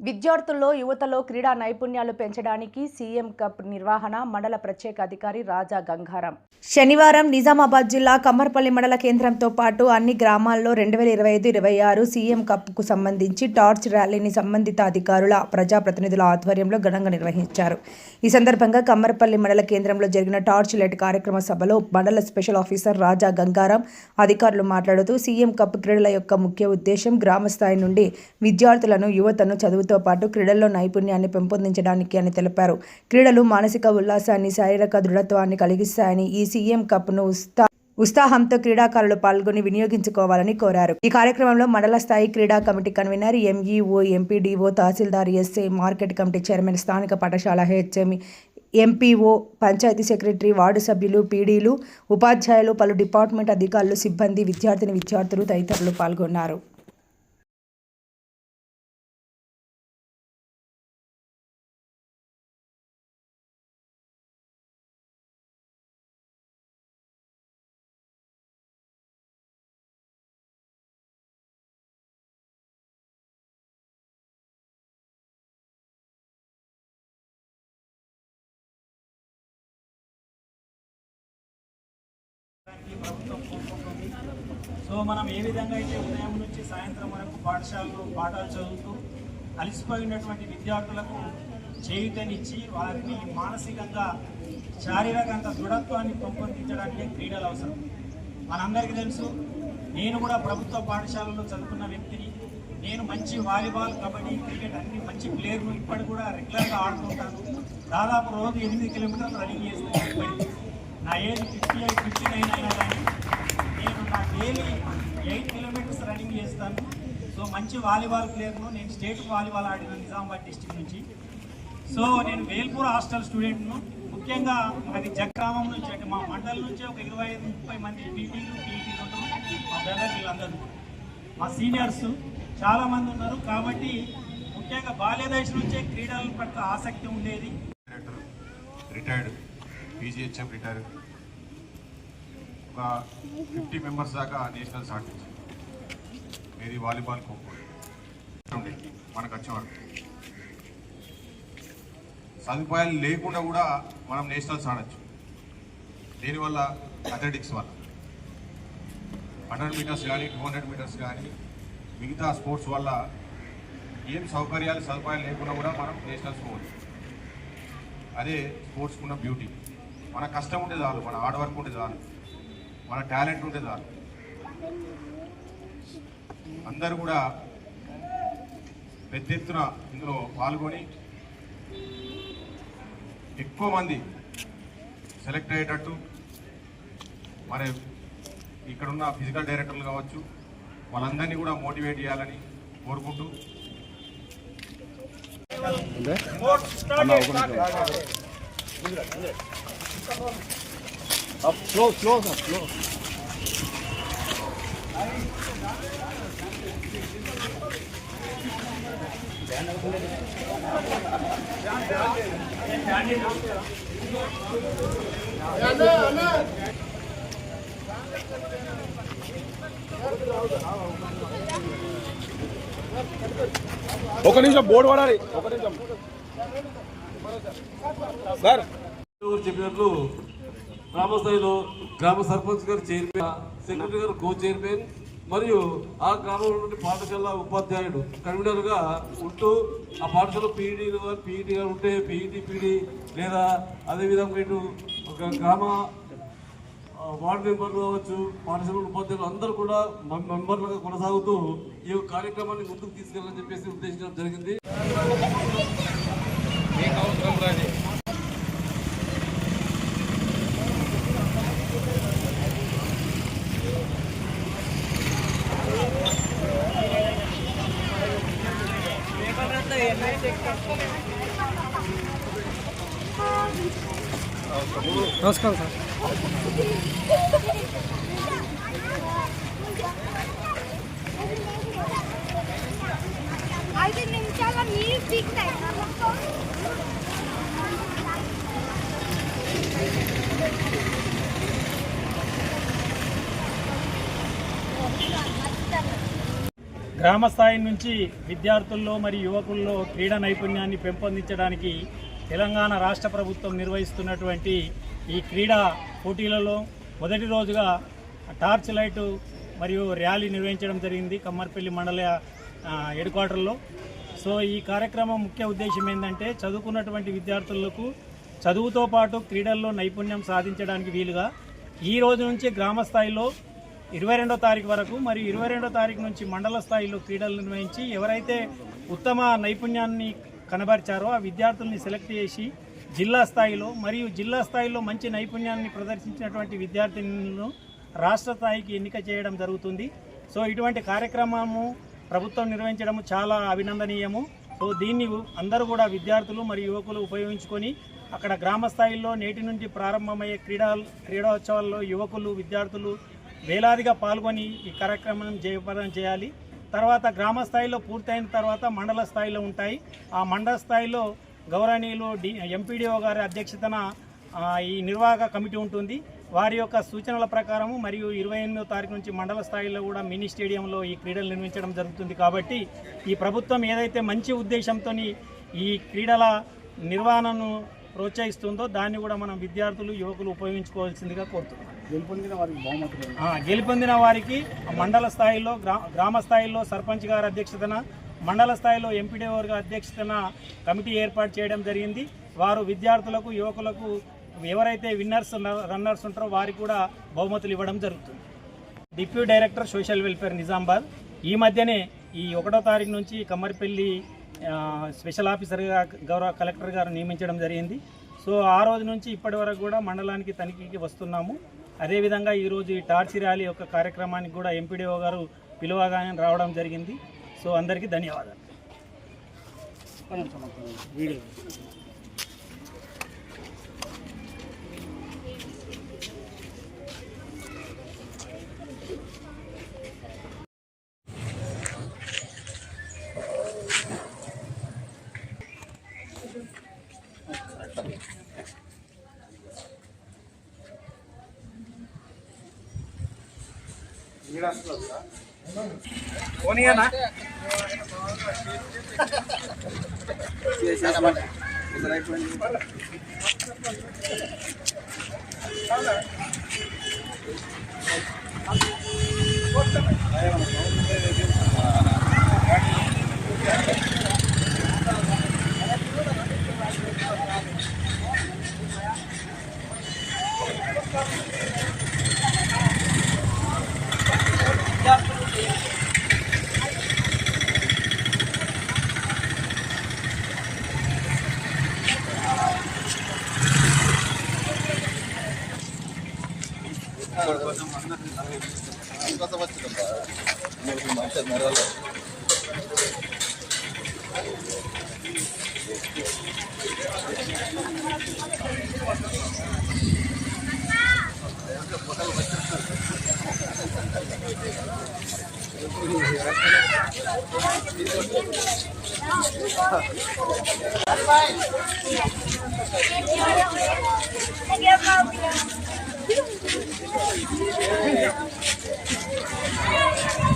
విద్యార్థుల్లో యువతలో క్రీడా నైపుణ్యాలు పెంచడానికి సీఎం కప్ నిర్వహణ మండల ప్రత్యేక అధికారి రాజా గంగారాం శనివారం నిజామాబాద్ జిల్లా కమ్మర్పల్లి మండల కేంద్రంతో పాటు అన్ని గ్రామాల్లో 2025-26 సీఎం కప్కు సంబంధించి టార్చ్ ర్యాలీని సంబంధిత అధికారుల ప్రజాప్రతినిధుల ఆధ్వర్యంలో ఘనంగా నిర్వహించారు. ఈ సందర్భంగా కమ్మర్పల్లి మండల కేంద్రంలో జరిగిన టార్చ్ లైట్ కార్యక్రమ సభలో మండల స్పెషల్ ఆఫీసర్ రాజా గంగారాం అధికారులు మాట్లాడుతూ సీఎం కప్ క్రీడల యొక్క ముఖ్య ఉద్దేశం గ్రామ స్థాయి నుండి విద్యార్థులను యువతను చదువుతో పాటు క్రీడల్లో నైపుణ్యాన్ని పెంపొందించడానికి అని తెలిపారు. క్రీడలు మానసిక ఉల్లాసాన్ని, శారీరక దృఢత్వాన్ని కలిగిస్తాయని ఈ సీఎం కప్ను ఉత్సాహంతో క్రీడాకారులు పాల్గొని వినియోగించుకోవాలని కోరారు. ఈ కార్యక్రమంలో మండల స్థాయి క్రీడా committee convener MEO, MPDO, tahsildar, SI, market committee chairman, స్థానిక పాఠశాల HM, MPO, panchayat secretary, ward సభ్యులు, పీడీలు, ఉపాధ్యాయులు, పలు డిపార్ట్మెంట్ అధికారులు, సిబ్బంది, విద్యార్థులు తదితరులు పాల్గొన్నారు. ప్రభుత్వం కోరుకుంటుంది. సో మనం ఏ విధంగా అయితే ఉదయం నుంచి సాయంత్రం వరకు పాఠాలు చదువుతూ అలసిపోయినటువంటి విద్యార్థులకు చేయూతనిచ్చి వారిని మానసికంగా, శారీరకంగా దృఢత్వాన్ని పెంపొందించడానికి క్రీడలు అవసరం. మనందరికీ తెలుసు, నేను కూడా ప్రభుత్వ పాఠశాలలో చదువుకున్న వ్యక్తిని. నేను మంచి వాలీబాల్, కబడ్డీ, క్రికెట్ అన్ని మంచి ప్లేయర్లు ఇప్పటికి కూడా రెగ్యులర్గా ఆడుతుంటాను. దాదాపు రోజు 8 కిలోమీటర్లు రన్నింగ్ చేస్తాను. నా ఏజ్ 59 అయినా కానీ నేను నా డైలీ 8 కిలోమీటర్స్ రన్నింగ్ చేస్తాను. సో మంచి వాలీబాల్ ప్లేయర్ను. నేను స్టేట్ వాలీబాల్ ఆడిన నిజామాబాద్ డిస్టిక్ నుంచి. సో నేను వేల్పూర్ హాస్టల్ స్టూడెంట్ను. ముఖ్యంగా అది జగ్రామం నుంచి, అంటే మా మండలం నుంచి ఒక 25-30 మంది పీటీలు ఉంటారు. మా బ్రదర్ వీళ్ళందరూ మా సీనియర్స్ చాలామంది ఉన్నారు. కాబట్టి ముఖ్యంగా బాల్యదశ నుంచే క్రీడల పట్ల ఆసక్తి ఉండేది. రిటైర్డ్ పీజీహెచ్ఎం రిటైర్ ఒక 50 మెంబర్స్ దాకా నేషనల్స్ ఆడించారు. ఏది వాలీబాల్, ఖోఖో మనకు వచ్చేవారు. సదుపాయాలు లేకుండా కూడా మనం నేషనల్స్ ఆడచ్చు. దీనివల్ల అథ్లెటిక్స్ వల్ల 100 మీటర్స్ కానీ 200 మీటర్స్ కానీ మిగతా స్పోర్ట్స్ వల్ల ఏం సదుపాయాలు లేకుండా కూడా మనం నేషనల్స్ పోవచ్చు. అదే స్పోర్ట్స్కి ఉన్న బ్యూటీ. మన కష్టం ఉంటే చాలు, మన హార్డ్ వర్క్ ఉంటే చాలు, మన టాలెంట్ ఉంటే చాలు. అందరూ కూడా పెద్ద ఎత్తున ఇందులో పాల్గొని ఎక్కువ మంది సెలెక్ట్ అయ్యేటట్టు మరి ఇక్కడున్న ఫిజికల్ డైరెక్టర్లు కావచ్చు, వాళ్ళందరినీ కూడా మోటివేట్ చేయాలని కోరుకుంటూ ఒక నిమిషం బోర్డు పడాలి. ఒక నిమిషం సార్ చెప్పినట్లు గ్రామ స్థాయిలో గ్రామ సర్పంచ్ గారు చైర్మన్, సెక్రటరీ గారు కో చైర్మన్ మరియు ఆ గ్రామంలో నుండి పాఠశాల ఉపాధ్యాయుడు కన్వీనర్గా ఉంటూ ఆ పాఠశాల పీఈటీ గారు ఉంటే పీఈటీ లేదా అదేవిధంగా ఇటు ఒక గ్రామ వార్డు మెంబర్లు కావచ్చు, పాఠశాల ఉపాధ్యాయులు అందరూ కూడా మెంబర్లుగా కొనసాగుతూ ఈ కార్యక్రమాన్ని ముందుకు తీసుకెళ్ళాలని చెప్పేసి ఉద్దేశించడం జరిగింది. నమస్కారం సార్. 5 నిమిషాల మీరు దిగుతాయి. గ్రామ స్థాయి నుంచి విద్యార్థుల్లో మరియు యువకుల్లో క్రీడా నైపుణ్యాన్ని పెంపొందించడానికి తెలంగాణ రాష్ట్ర ప్రభుత్వం నిర్వహిస్తున్నటువంటి ఈ క్రీడా పోటీలలో మొదటి రోజుగా టార్చ్ లైటు మరియు ర్యాలీ నిర్వహించడం జరిగింది కమ్మర్పల్లి మండల హెడ్ క్వార్టర్లో. సో ఈ కార్యక్రమం ముఖ్య ఉద్దేశం ఏంటంటే చదువుకున్నటువంటి విద్యార్థులకు చదువుతో పాటు క్రీడల్లో నైపుణ్యం సాధించడానికి వీలుగా ఈ రోజు నుంచి గ్రామ స్థాయిలో 22వ తారీఖు వరకు మరియు 22వ తారీఖు నుంచి మండల స్థాయిలో క్రీడలు నిర్వహించి ఎవరైతే ఉత్తమ నైపుణ్యాన్ని కనబరిచారో ఆ విద్యార్థుల్ని సెలెక్ట్ చేసి జిల్లా స్థాయిలో మంచి నైపుణ్యాన్ని ప్రదర్శించినటువంటి విద్యార్థినులను రాష్ట్ర స్థాయికి ఎన్నిక చేయడం జరుగుతుంది. సో ఇటువంటి కార్యక్రమము ప్రభుత్వం నిర్వహించడం చాలా అభినందనీయము. సో దీన్ని అందరూ కూడా విద్యార్థులు మరియు యువకులు ఉపయోగించుకొని అక్కడ గ్రామ స్థాయిలో నేటి నుండి ప్రారంభమయ్యే క్రీడోత్సవాల్లో యువకులు విద్యార్థులు వేలాదిగా పాల్గొని ఈ కార్యక్రమం జయప్రదం చేయాలి. తర్వాత గ్రామ స్థాయిలో పూర్తయిన తర్వాత మండల స్థాయిలో ఉంటాయి. ఆ మండల స్థాయిలో గౌరవనీయులు ఎంపీడీఓ గారి అధ్యక్షతన ఈ నిర్వాహక కమిటీ ఉంటుంది. వారి యొక్క సూచనల ప్రకారము మరియు 28వ తారీఖు నుంచి మండల స్థాయిలో కూడా మినీ స్టేడియంలో ఈ క్రీడలు నిర్వహించడం జరుగుతుంది. కాబట్టి ఈ ప్రభుత్వం ఏదైతే మంచి ఉద్దేశంతో ఈ క్రీడల నిర్వహణను ప్రోత్సహిస్తుందో దాన్ని కూడా మనం విద్యార్థులు యువకులు ఉపయోగించుకోవాల్సిందిగా కోరుతున్నాం. గెలుపొందిన వారికి మండల స్థాయిలో గ్రామ స్థాయిలో సర్పంచ్ గారి అధ్యక్షతన మండల స్థాయిలో ఎంపీడీఓ గారి అధ్యక్షతన కమిటీ ఏర్పాటు చేయడం జరిగింది. వారు విద్యార్థులకు యువకులకు ఎవరైతే రన్నర్స్ ఉంటారో వారికి కూడా బహుమతులు ఇవ్వడం జరుగుతుంది. Deputy director social welfare Nizamabad ఈ మధ్యనే ఈ 1వ తారీఖు నుంచి కమ్మర్పల్లి స్పెషల్ ఆఫీసర్గా గౌరవ కలెక్టర్ గారు నియమించడం జరిగింది. సో ఆ రోజు నుంచి ఇప్పటి వరకు కూడా మండలానికి తనిఖీకి వస్తున్నాము. అదేవిధంగా ఈరోజు ఈ టార్చ్ ర్యాలీ యొక్క కార్యక్రమానికి కూడా ఎంపీడీఓ గారు పిలువగానే రావడం జరిగింది. సో అందరికీ ధన్యవాదాలు. Thank you.